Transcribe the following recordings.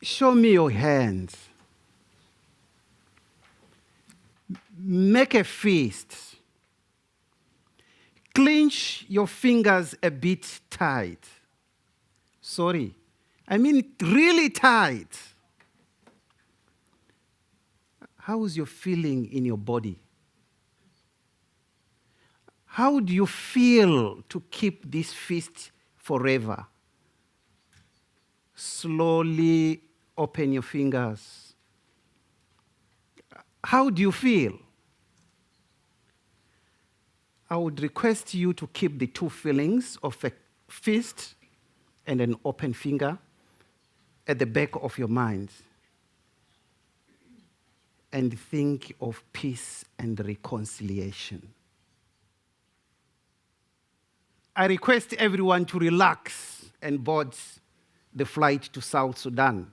Show me your hands. Make a fist. Clench your fingers a bit tight. Sorry, I mean really tight. How is your feeling in your body? How do you feel to keep this fist forever? Slowly open your fingers. How do you feel? I would request you to keep the two feelings of a fist and an open finger at the back of your mind. And think of peace and reconciliation. I request everyone to relax and board the flight to South Sudan.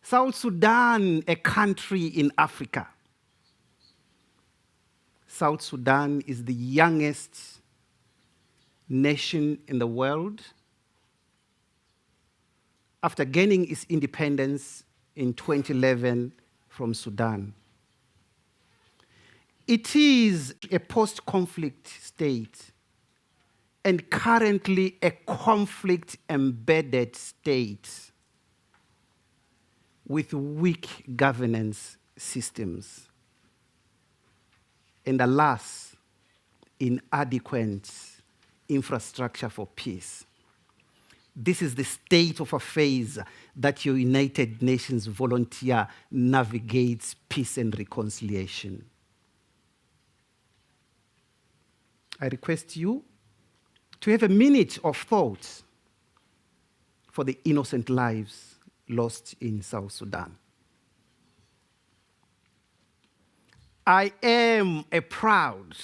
South Sudan, a country in Africa. South Sudan is the youngest nation in the world. After gaining its independence in 2011 from Sudan. It is a post-conflict state and currently a conflict-embedded state with weak governance systems and, alas, inadequate infrastructure for peace. This is the state of affairs that your United Nations volunteer navigates peace and reconciliation. I request you to have a minute of thought for the innocent lives lost in South Sudan. I am a proud,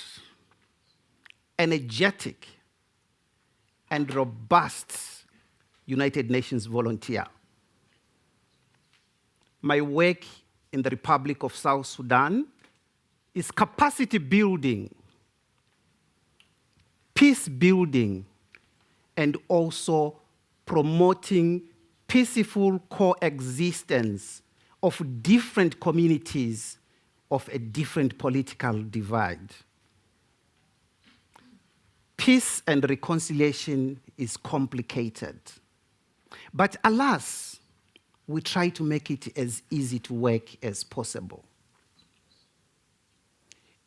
energetic, and robust United Nations volunteer. My work in the Republic of South Sudan is capacity building, peace building, and also promoting peaceful coexistence of different communities of a different political divide. Peace and reconciliation is complicated. But alas, we try to make it as easy to work as possible.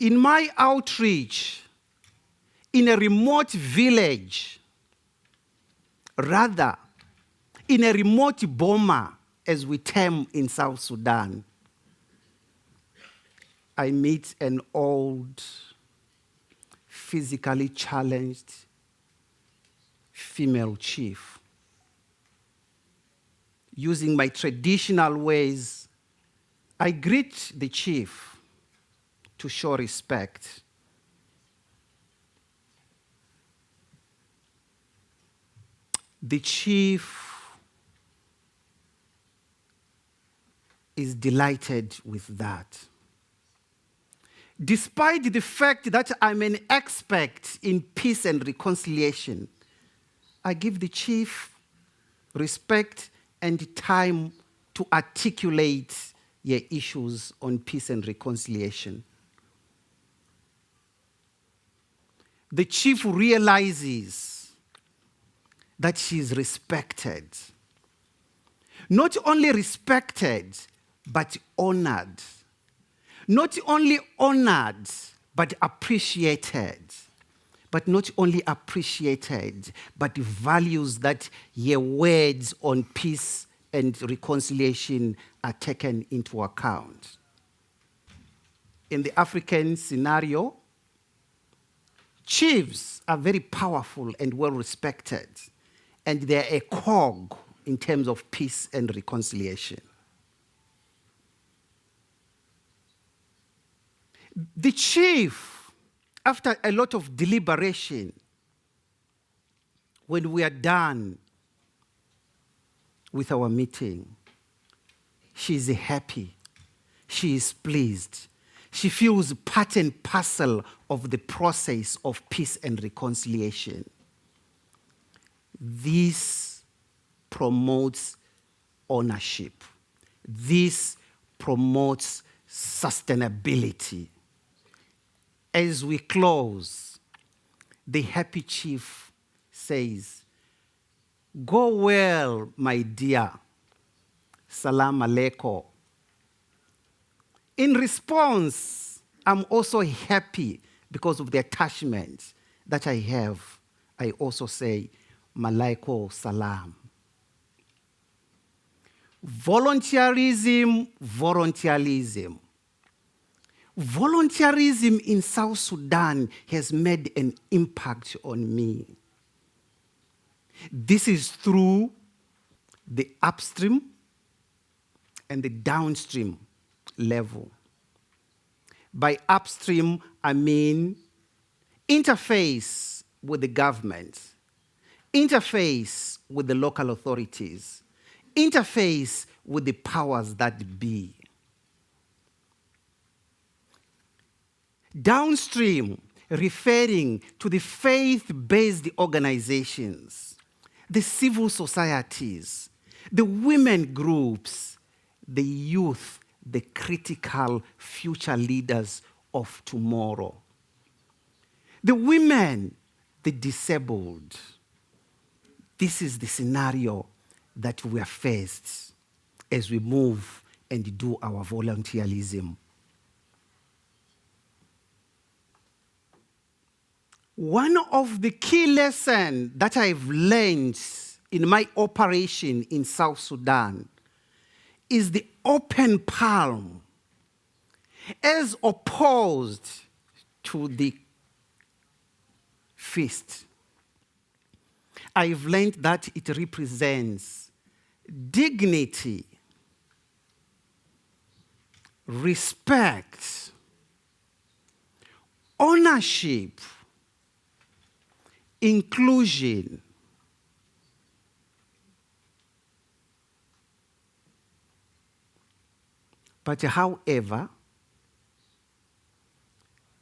In my outreach, in a remote village, rather, in a remote Boma, as we term in South Sudan, I meet an old, physically challenged female chief. Using my traditional ways, I greet the chief to show respect. The chief is delighted with that. Despite the fact that I'm an expert in peace and reconciliation, I give the chief respect and time to articulate your issues on peace and reconciliation. The chief realizes that she is respected. Not only respected, but honored. Not only honored, but appreciated. But not only appreciated, but values that your words on peace and reconciliation are taken into account. In the African scenario, chiefs are very powerful and well respected, and they're a cog in terms of peace and reconciliation. The chief, after a lot of deliberation, when we are done with our meeting, she is happy, she is pleased, she feels part and parcel of the process of peace and reconciliation. This promotes ownership. This promotes sustainability. As we close, the happy chief says, "Go well, my dear. Salam alaikum." In response, I'm also happy because of the attachment that I have. I also say, Malaiko salam. Volunteerism, volunteerism. Volunteerism in South Sudan has made an impact on me. This is through the upstream and the downstream level. By upstream, I mean interface with the government, interface with the local authorities, interface with the powers that be. Downstream, referring to the faith-based organizations, the civil societies, the women groups, the youth, the critical future leaders of tomorrow. The women, the disabled. This is the scenario that we are faced as we move and do our volunteerism. One of the key lessons that I've learned in my operation in South Sudan is the open palm as opposed to the fist. I've learned that it represents dignity, respect, ownership, inclusion. But however,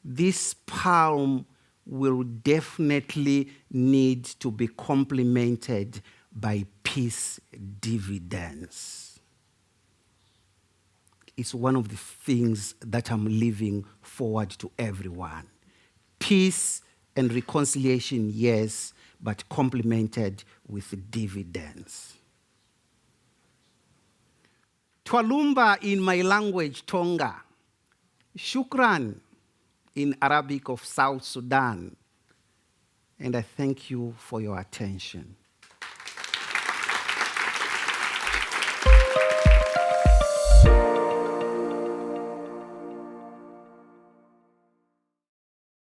this palm will definitely need to be complemented by peace dividends. It's one of the things that I'm leaving forward to everyone. Peace and reconciliation, yes, but complemented with dividends. Twalumba in my language, Tonga. Shukran in Arabic of South Sudan. And I thank you for your attention.